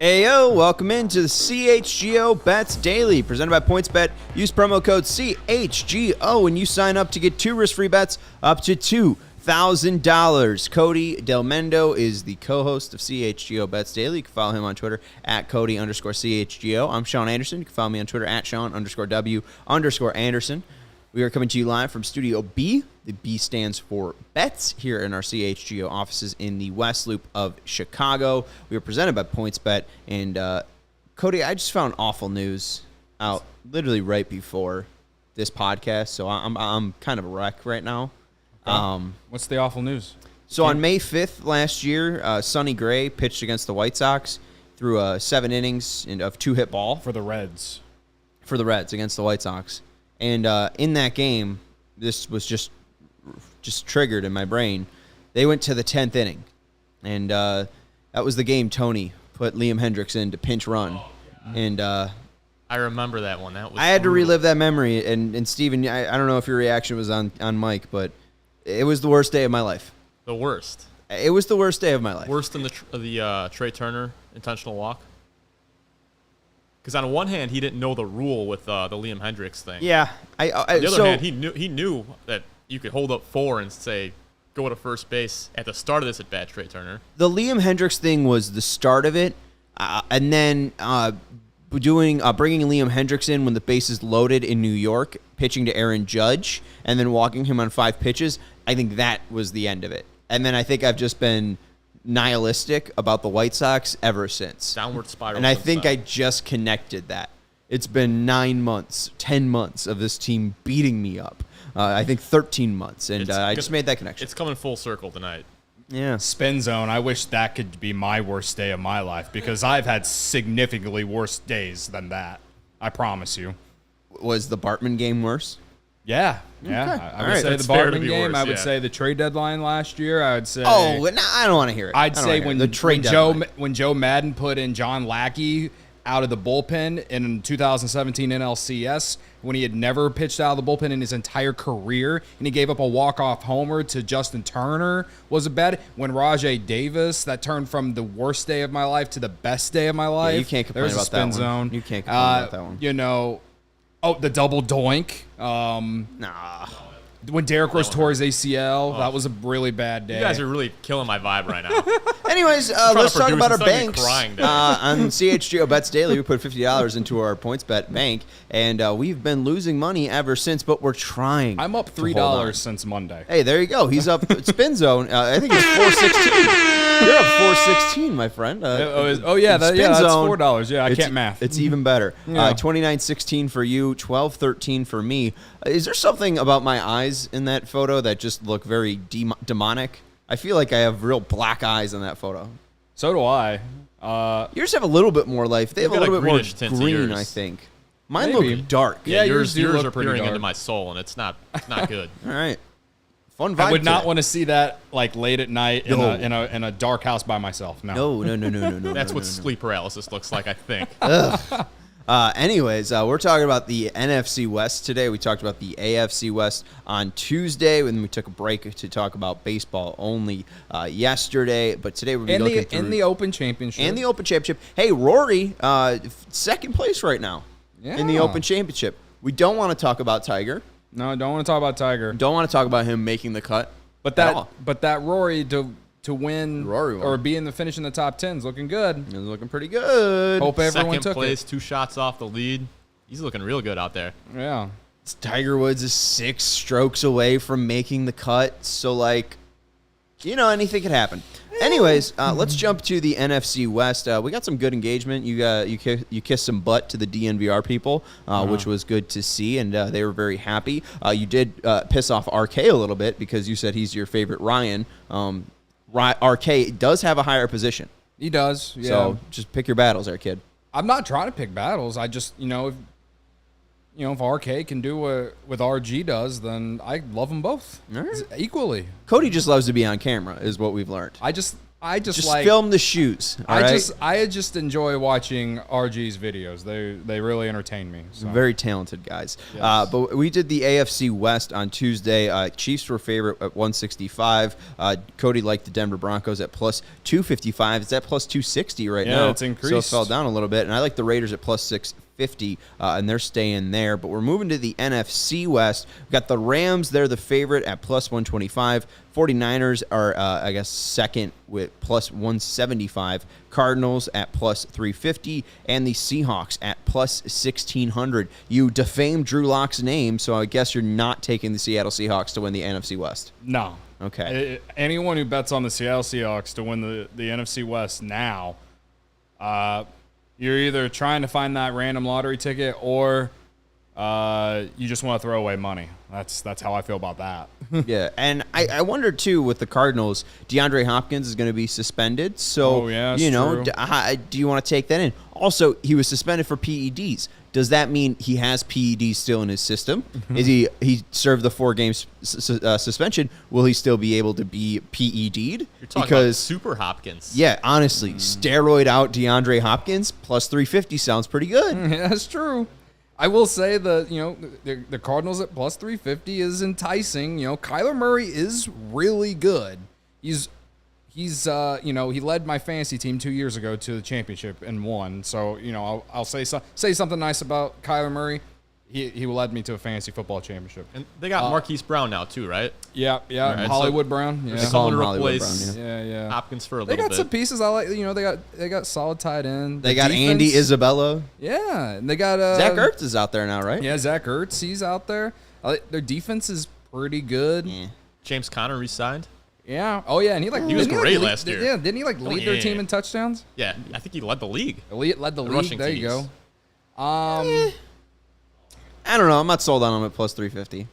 Heyo, welcome into the CHGO Bets Daily, presented by PointsBet. Use promo code CHGO when you sign up to get 2 risk-free bets up to $2,000. Cody Delmendo is the co-host of CHGO Bets Daily. You can follow him on Twitter at Cody_CHGO. I'm Sean Anderson. You can follow me on Twitter at Sean_W_Anderson. We are coming to you live from Studio B. The B stands for Bets here in our CHGO offices in the West Loop of Chicago. We are presented by PointsBet. And Cody, I just found awful news out literally right before this podcast, so I'm kind of a wreck right now. What's the awful news? So on May 5th last year, Sonny Gray pitched against the White Sox through 7 innings of 2-hit ball. For the Reds. For the Reds against the White Sox. And in that game, this was just triggered in my brain. They went to the 10th inning. And that was the game Tony put Liam Hendricks in to pinch run. And I remember that one. That was I had to relive that memory. And Steven, I don't know if your reaction was on mic, but it was the worst day of my life. The worst. It was the worst day of my life. Worse than the Trey Turner intentional walk? Because on one hand, he didn't know the rule with the Liam Hendricks thing. Yeah. On the other hand, he knew that you could hold up 4 and say, go to first base at the start of this at-bat, Trey Turner. The Liam Hendricks thing was the start of it. And then bringing Liam Hendricks in when the bases loaded in New York, pitching to Aaron Judge, and then walking him on 5 pitches, I think that was the end of it. And then I think I've just been nihilistic about the White Sox ever since. Downward spiral. And I think I just connected that. It's been 9 months, 10 months of this team beating me up. I think 13 months, and I just made that connection. It's coming full circle tonight. Yeah. Spin zone. I wish that could be my worst day of my life because I've had significantly worse days than that. I promise you. Was the Bartman game worse? Yeah. Okay. I would say the Bartman game. I would say the trade deadline last year. I would say. Oh, no, I don't want to hear it. I'd say when Joe Madden put in John Lackey out of the bullpen in 2017 NLCS when he had never pitched out of the bullpen in his entire career, and he gave up a walk-off homer to Justin Turner was a bad. When Rajay Davis, that turned from the worst day of my life to the best day of my life. Yeah, you can't complain about that one. You can't complain about that one. You know, the double doink. Nah. When Derek Rose tore his ACL, that was a really bad day. You guys are really killing my vibe right now. Anyways, let's talk about our banks. On CHGO Bets Daily, we put $50 into our PointsBet bank, and we've been losing money ever since, but we're trying. I'm up $3 since Monday. Hey, there you go. He's up Spin Zone. I think it's 416. You're up 416, my friend. That's Zone, $4. Yeah, I can't math. It's even better. 29.16 for you, 12.13 for me. Is there something about my eyes in that photo that just look very demonic? I feel like I have real black eyes in that photo. So do I. Yours have a little bit more life. They have a little bit more green, I think. Mine look dark. Yeah, yours are peering into my soul, and it's not good. All right. Fun vibe. I would not want to see that like late at night in a dark house by myself. No. That's what sleep paralysis looks like, I think. Anyways, we're talking about the NFC West today. We talked about the AFC West on Tuesday, and we took a break to talk about baseball only yesterday. But today we're looking through the Open Championship. And the Open Championship. Hey, Rory, second place right now in the Open Championship. We don't want to talk about Tiger. No, I don't want to talk about Tiger. Don't want to talk about him making the cut. But that Rory to win or be in the finish in the top 10 is looking good. It's looking pretty good. Hope everyone took Second place, it. 2 shots off the lead. He's looking real good out there. Yeah. Tiger Woods is 6 strokes away from making the cut. So, anything could happen. Anyways, let's jump to the NFC West. We got some good engagement. You kissed some butt to the DNVR people, which was good to see, and they were very happy. You did piss off RK a little bit because you said he's your favorite Ryan. RK does have a higher position. He does. Yeah. So just pick your battles there, kid. I'm not trying to pick battles. I just, if RK can do what RG does, then I love them both equally. Cody just loves to be on camera, is what we've learned. I just like film the shoes. I just enjoy watching RG's videos. They really entertain me. So. Very talented guys. Yes. But we did the AFC West on Tuesday. Chiefs were favorite at 165. Cody liked the Denver Broncos at plus 255. It's at plus 260 right now. Yeah, it's increased. So it fell down a little bit. And I like the Raiders at plus 650, and they're staying there. But we're moving to the NFC West. We've got the Rams. They're the favorite at plus 125. 49ers are, second with plus 175. Cardinals at plus 350. And the Seahawks at plus 1,600. You defamed Drew Lock's name, so I guess you're not taking the Seattle Seahawks to win the NFC West. No. Okay. Anyone who bets on the Seattle Seahawks to win the NFC West now, you're either trying to find that random lottery ticket or you just want to throw away money. That's how I feel about that. Yeah, and I wonder, too, with the Cardinals, DeAndre Hopkins is going to be suspended. So, true. Do you want to take that in? Also, he was suspended for PEDs. Does that mean he has PEDs still in his system? Is he served the 4 games suspension? Will he still be able to be PED'd? You're talking about Super Hopkins. Yeah, honestly, steroid out DeAndre Hopkins plus 350 sounds pretty good. Yeah, that's true. I will say the Cardinals at plus 350 is enticing. Kyler Murray is really good. He led my fantasy team 2 years ago to the championship and won. So, I'll say something nice about Kyler Murray. He led me to a fantasy football championship. And they got Marquise Brown now too, right? Yeah. Right, Hollywood Brown. Yeah. They call him Someone to Hollywood replace Brown, Yeah. Hopkins for a They little got bit. some pieces I like. They got solid tight end. They got Andy Isabella. Yeah, and they got Zach Ertz is out there now, right? Yeah, Zach Ertz, he's out there. Their defense is pretty good. Yeah. James Conner re-signed. Yeah. Oh yeah, and he was great last year. Yeah, didn't he lead their team in touchdowns? Yeah, I think he led the league. Led the league. rushing There you teams. go. I don't know. I'm not sold on him at plus 350.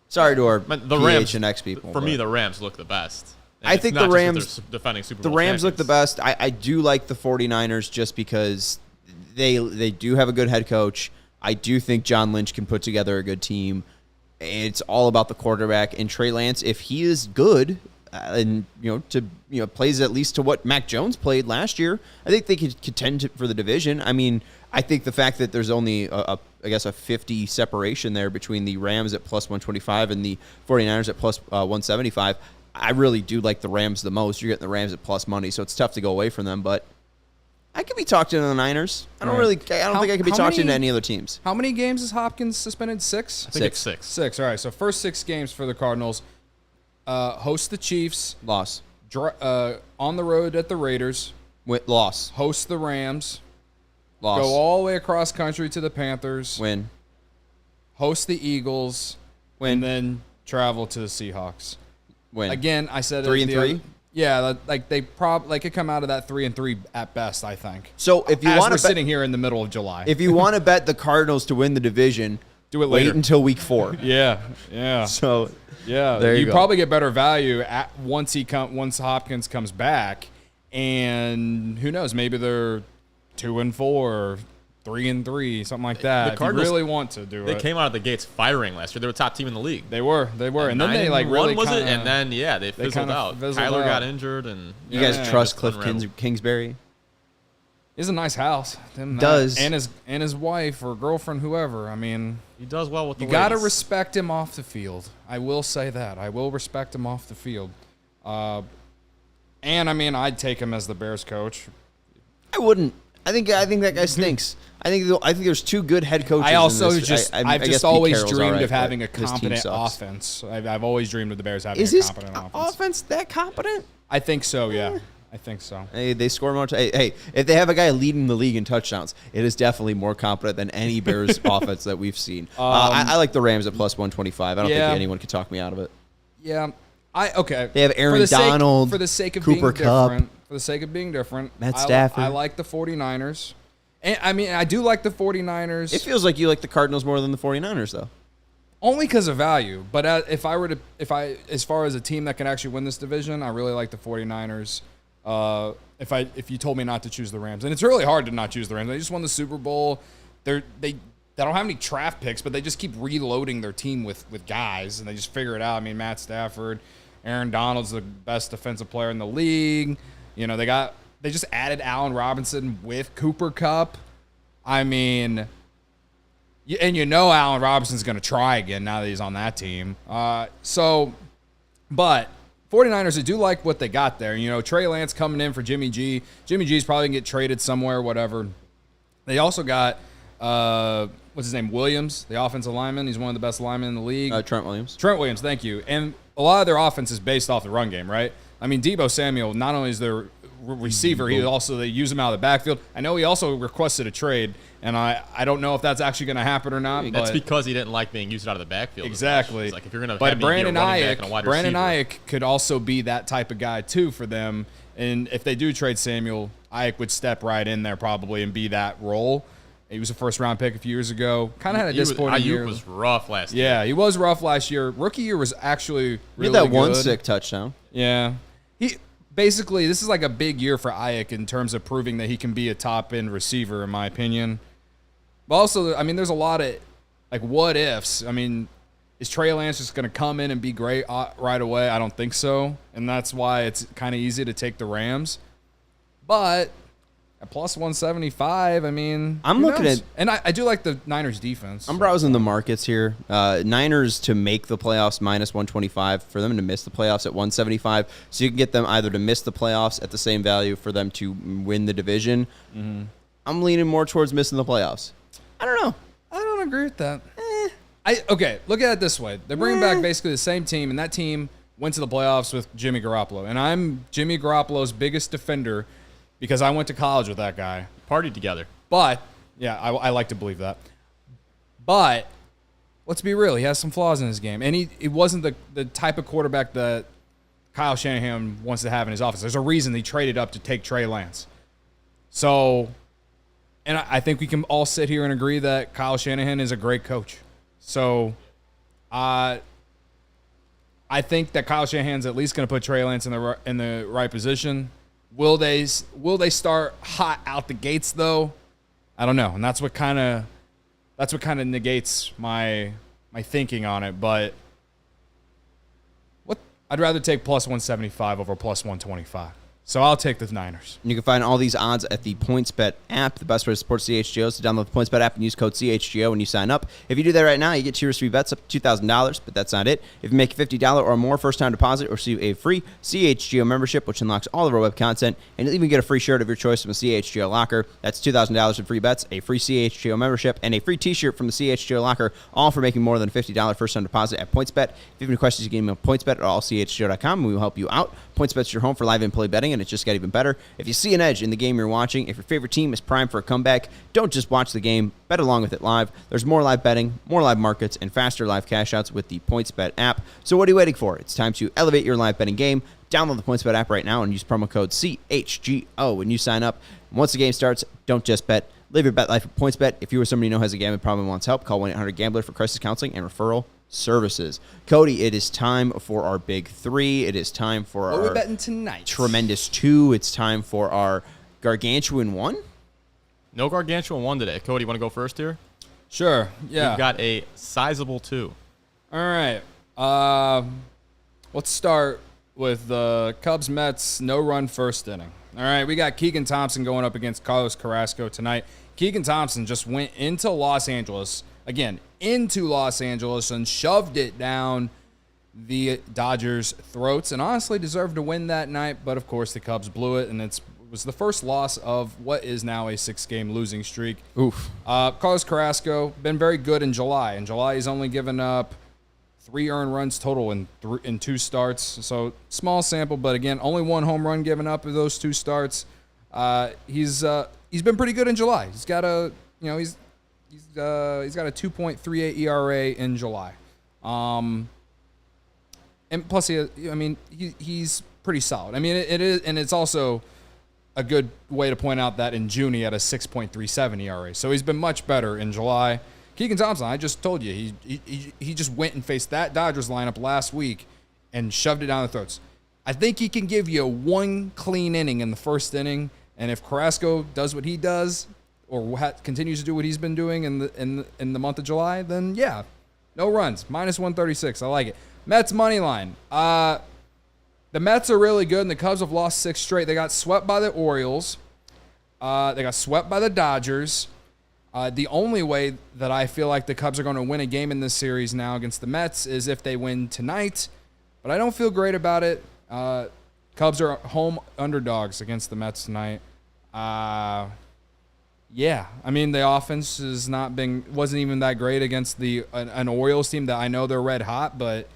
Sorry to our The Rams and X people. For me, the Rams look the best. And I it's think not the just that Rams they're defending Super the Bowl Rams look the champions. best. I do like the 49ers just because they do have a good head coach. I do think John Lynch can put together a good team. It's all about the quarterback and Trey Lance. If he is good and plays at least to what Mac Jones played last year, I think they could contend for the division. I mean, I think the fact that there's only a 50 separation there between the Rams at plus 125 and the 49ers at plus 175. I really do like the Rams the most. You're getting the Rams at plus money, so it's tough to go away from them. But I could be talked into the Niners. I don't think I could be talked into any other teams. How many games is Hopkins suspended? 6? I think it's 6. 6. All right. So first 6 games for the Cardinals. Host the Chiefs. Loss. On the road at the Raiders. Loss. Host the Rams. Loss. Go all the way across country to the Panthers. Win. Host the Eagles. Win. And then travel to the Seahawks. Win. Again, I said 3-3. Yeah, they could come out of that 3-3 at best, I think. So if you As want we're to sitting here in the middle of July. if you want to bet the Cardinals to win the division, do it later. Wait until week 4. Yeah. So yeah, there you go. probably get better value once Hopkins comes back, and who knows, maybe they're 2-4 or 3-3, something like that. The Cardinals, if you really want to do they it. came out of the gates firing last year. They were top team in the league. They were, and then they really was kinda, it, and then they fizzled out. Kyler got injured, and you guys trust Cliff Kingsbury? He has a nice house. Does and his wife or girlfriend, whoever. I mean, he does well with the You got to ladies. respect him off the field. I will say that. I will respect him off the field. And I mean, I'd take him as the Bears coach. I wouldn't. I think that guy stinks. I think there's 2 good head coaches. I also in this. I've guess just Pete always Carroll's dreamed all right, of having but a his team competent sucks. offense. I've always dreamed of the Bears having Is a his competent offense. offense that competent? I think so. Yeah, I think so. Hey, they score more. Hey, if they have a guy leading the league in touchdowns, it is definitely more competent than any Bears offense that we've seen. I like the Rams at plus 125. I don't think anyone could talk me out of it. Yeah, They have Aaron Donald, for the sake of Cooper being Kupp. different. For the sake of being different, Matt Stafford. I like the 49ers. And I mean, I do like the 49ers. It feels like you like the Cardinals more than the 49ers, though. Only because of value. But as far as a team that can actually win this division, I really like the 49ers. If you told me not to choose the Rams, and it's really hard to not choose the Rams. They just won the Super Bowl. They don't have any draft picks, but they just keep reloading their team with guys, and they just figure it out. I mean, Matt Stafford, Aaron Donald's the best defensive player in the league. You know, they just added Allen Robinson with Cooper Kupp. I mean, and you know Allen Robinson's going to try again now that he's on that team. But 49ers, I do like what they got there. You know, Trey Lance coming in for Jimmy G. Jimmy G's probably going to get traded somewhere, whatever. They also got, what's his name, Williams, the offensive lineman. He's one of the best linemen in the league. Trent Williams. Trent Williams, thank you. And a lot of their offense is based off the run game, right? I mean, Deebo Samuel, not only is their receiver, they use him out of the backfield. I know he also requested a trade, and I don't know if that's actually going to happen or not. That's because he didn't like being used out of the backfield. Exactly. It's like if you're going to but Brandon Brandon Ayuk could also be that type of guy too for them. And if they do trade Samuel, Ayuk would step right in there probably and be that role. He was a first-round pick a few years ago. Kind of had a disappointing year. Ayuk was rough last year. Yeah, he was rough last year. Rookie year was actually really He had that good. one sick touchdown. Yeah. Basically, this is like a big year for Ayuk in terms of proving that he can be a top-end receiver, in my opinion. But also, I mean, there's a lot of, like, what-ifs. I mean, is Trey Lance just going to come in and be great right away? I don't think so. And that's why it's kind of easy to take the Rams. But at plus 175, I mean, I'm looking at, and I do like the Niners defense. I'm browsing the markets here. Niners to make the playoffs minus 125, for them to miss the playoffs at 175. So you can get them either to miss the playoffs at the same value for them to win the division. Mm-hmm. I'm leaning more towards missing the playoffs. I don't know. I don't agree with that. Okay, look at it this way. They're bringing back basically the same team, and that team went to the playoffs with Jimmy Garoppolo. And I'm Jimmy Garoppolo's biggest defender because I went to college with that guy. Partied together. But, yeah, I like to believe that. But, let's be real. He has some flaws in his game. And he wasn't the type of quarterback that Kyle Shanahan wants to have in his office. There's a reason he traded up to take Trey Lance. So, and I think we can all sit here and agree that Kyle Shanahan is a great coach. So, I think that Kyle Shanahan's at least going to put Trey Lance in the right position. Will they start hot out the gates though? I don't know, and that's what kind of negates my thinking on it. But I'd rather take plus 175 over plus 125. So I'll take the Niners. You can find all these odds at the PointsBet app. The best way to support CHGO is to download the PointsBet app and use code CHGO when you sign up. If you do that right now, you get 2 risk-free bets up to $2,000, but that's not it. If you make a $50 or more first-time deposit, or receive a free CHGO membership, which unlocks all of our web content, and you'll even get a free shirt of your choice from the CHGO locker. That's $2,000 in free bets, a free CHGO membership, and a free t-shirt from the CHGO locker, all for making more than a $50 first-time deposit at PointsBet. If you have any questions, you can email PointsBet at allchgo.com, and we will help you out. PointsBet's your home for live in-play betting, and it just got even better. If you see an edge in the game you're watching, if your favorite team is primed for a comeback, don't just watch the game, bet along with it live. There's more live betting, more live markets, and faster live cash outs with the PointsBet app. So what are you waiting for? It's time to elevate your live betting game. Download the PointsBet app right now and use promo code CHGO when you sign up. And once the game starts, don't just bet. Live your bet life with PointsBet. If you or somebody you know has a gambling problem and wants help, call 1-800-GAMBLER for crisis counseling and referral services. Cody, it is time for our big 3. It is time for what our are we betting tonight? Tremendous 2. It's time for our gargantuan 1. No gargantuan 1 today. Cody, you want to go first here? Sure. Yeah. We've got a sizable 2. All right. Let's start with the Cubs-Mets no-run first inning. All right, we got Keegan Thompson going up against Carlos Carrasco tonight. Keegan Thompson just went into Los Angeles, and shoved it down the Dodgers' throats, and honestly deserved to win that night. But, of course, the Cubs blew it, and it was the first loss of what is now a 6-game losing streak. Oof. Carlos Carrasco, been very good in July. In July, he's only given up 3 earned runs total in 2 starts. So small sample, but again, only 1 home run given up of those 2 starts. He's been pretty good in July. He's got a he's got a 2.38 ERA in July. And plus he's pretty solid. I mean it is, and it's also a good way to point out that in June he had a 6.37 ERA. So he's been much better in July. Keegan Thompson, I just told you, he just went and faced that Dodgers lineup last week and shoved it down their throats. I think he can give you one clean inning in the first inning, and if Carrasco does what he does or continues to do what he's been doing in the month of July, then yeah, no runs. -136. I like it. Mets money line. The Mets are really good, and the Cubs have lost 6 straight. They got swept by the Orioles. They got swept by the Dodgers. The only way that I feel like the Cubs are going to win a game in this series now against the Mets is if they win tonight, but I don't feel great about it. Cubs are home underdogs against the Mets tonight. Yeah, I mean, the offense wasn't even that great against an Orioles team that I know they're red hot, but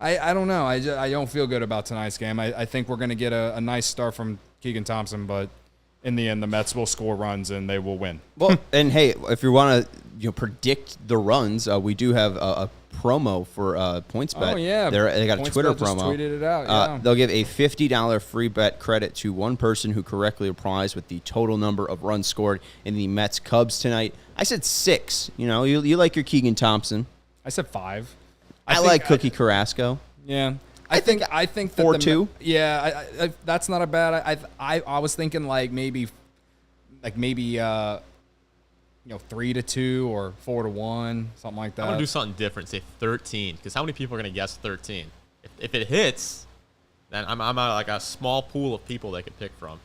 I don't know. I don't feel good about tonight's game. I think we're going to get a nice start from Keegan Thompson, but in the end, the Mets will score runs and they will win. Well, and hey, if you want to predict the runs, we do have a promo for PointsBet. Oh yeah, they got a PointsBet Twitter just promo. Tweeted it out. Yeah. They'll give a $50 free bet credit to one person who correctly replies with the total number of runs scored in the Mets Cubs tonight. I said 6. You like your Keegan Thompson. I said 5. I like Cookie Carrasco. Yeah. I think that 4-2. Yeah, I that's not a bad. I was thinking like maybe 3-2 or 4-1, something like that. I'm gonna do something different. Say 13, because how many people are gonna guess 13? If it hits, then I'm out like a small pool of people they could pick from.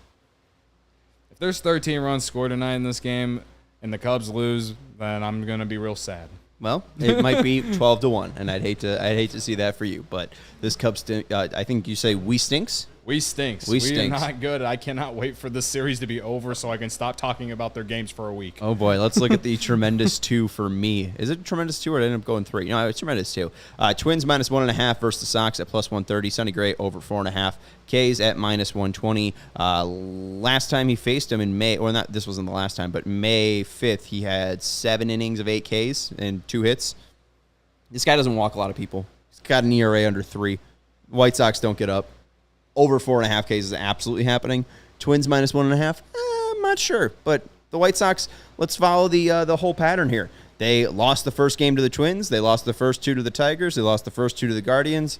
If there's 13 runs scored tonight in this game and the Cubs lose, then I'm gonna be real sad. Well, it might be 12-1, and I'd hate to see that for you. But this Cubs, I think you say we stinks. We stinks. We are not good. I cannot wait for this series to be over so I can stop talking about their games for a week. Oh boy, let's look at the tremendous 2 for me. Is it tremendous 2 or did I end up going 3? No, it's tremendous 2. Twins -1.5 versus the Sox at +130. Sonny Gray over 4.5. K's at -120. Last time he faced him in May, or not, this wasn't the last time, but May 5th, he had 7 innings of 8 Ks and 2 hits. This guy doesn't walk a lot of people. He's got an ERA under 3. White Sox don't get up. Over 4.5 Ks is absolutely happening. Twins -1.5. I'm not sure, but the White Sox. Let's follow the whole pattern here. They lost the first game to the Twins. They lost the first 2 to the Tigers. They lost the first 2 to the Guardians.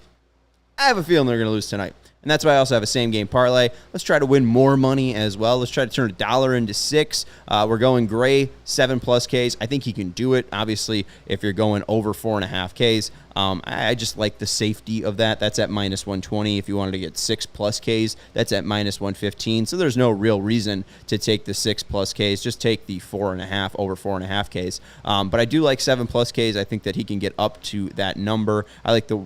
I have a feeling they're going to lose tonight. And that's why I also have a same-game parlay. Let's try to win more money as well. Let's try to turn $1 into 6. We're going Gray, 7+ Ks. I think he can do it, obviously, if you're going over 4.5 Ks. I just like the safety of that. That's at -120. If you wanted to get 6+ Ks, that's at -115. So there's no real reason to take the 6+ Ks. Just take the 4.5 over 4.5 Ks. But I do like 7+ Ks. I think that he can get up to that number. I like the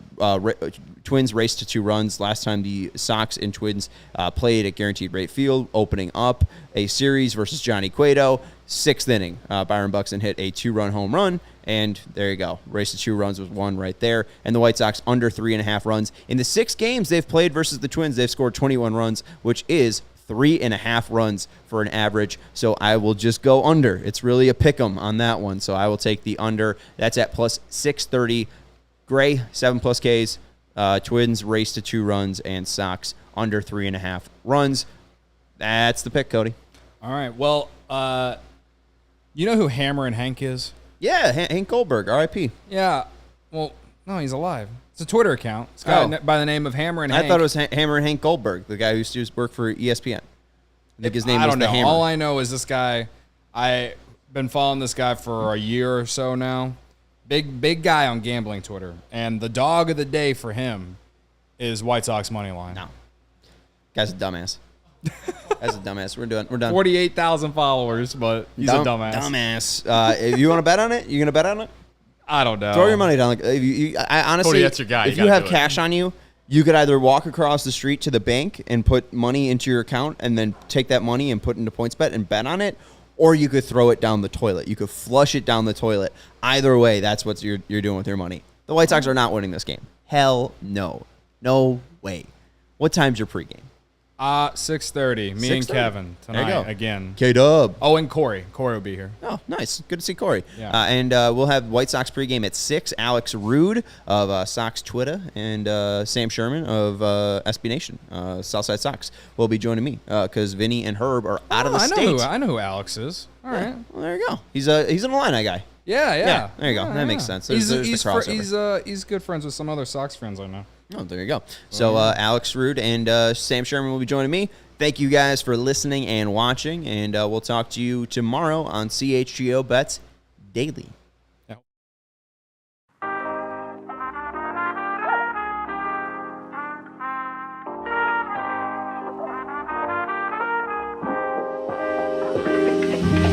Twins race to 2 runs. Last time the Sox and Twins played at Guaranteed Rate Field, opening up a series versus Johnny Cueto. 6th inning, Byron Buxton hit a 2-run home run, and there you go. Race to 2 runs was 1 right there. And the White Sox under 3.5 runs. In the 6 games they've played versus the Twins, they've scored 21 runs, which is 3.5 runs for an average. So I will just go under. It's really a pick 'em on that one. So I will take the under. That's at +630. Gray, 7+ Ks. Twins race to 2 runs, and Sox under 3.5 runs. That's the pick, Cody. All right. Well, you know who Hammer and Hank is? Yeah, Hank Goldberg, RIP. Yeah. Well, no, he's alive. It's a Twitter account. It's a guy by the name of Hammer and Hank. I thought it was Hammer and Hank Goldberg, the guy who used to work for ESPN. I think his name was the Hammer. All I know is this guy. I've been following this guy for a year or so now. Big guy on gambling Twitter. And the dog of the day for him is White Sox money line. No. Guy's a dumbass. That's a dumbass. We're done. 48,000 followers, but he's a dumbass. Dumbass. If you want to bet on it, you gonna bet on it? I don't know. Throw your money down. Like, I honestly, Cody, that's your guy. If you have cash on you, you could either walk across the street to the bank and put money into your account, and then take that money and put it into PointsBet and bet on it, or you could throw it down the toilet. You could flush it down the toilet. Either way, that's what you're doing with your money. The White Sox are not winning this game. Hell no. No way. What time's your pregame? 6:30. Me and Kevin tonight there you go. again. K-Dub. Oh, and Corey. Corey will be here. Oh, nice. Good to see Corey. Yeah. And we'll have White Sox pregame at 6. Alex Rude of Sox Twitter and Sam Sherman of SB Nation, Southside Sox, will be joining me because Vinny and Herb are out of the state. I know who Alex is. All right. Well, there you go. He's an Illini guy. Yeah. There you go. Yeah, That makes sense. There's the crossover. He's good friends with some other Sox friends I know. Oh, there you go. So Alex Rude and Sam Sherman will be joining me. Thank you guys for listening and watching, and we'll talk to you tomorrow on CHGO Bets Daily.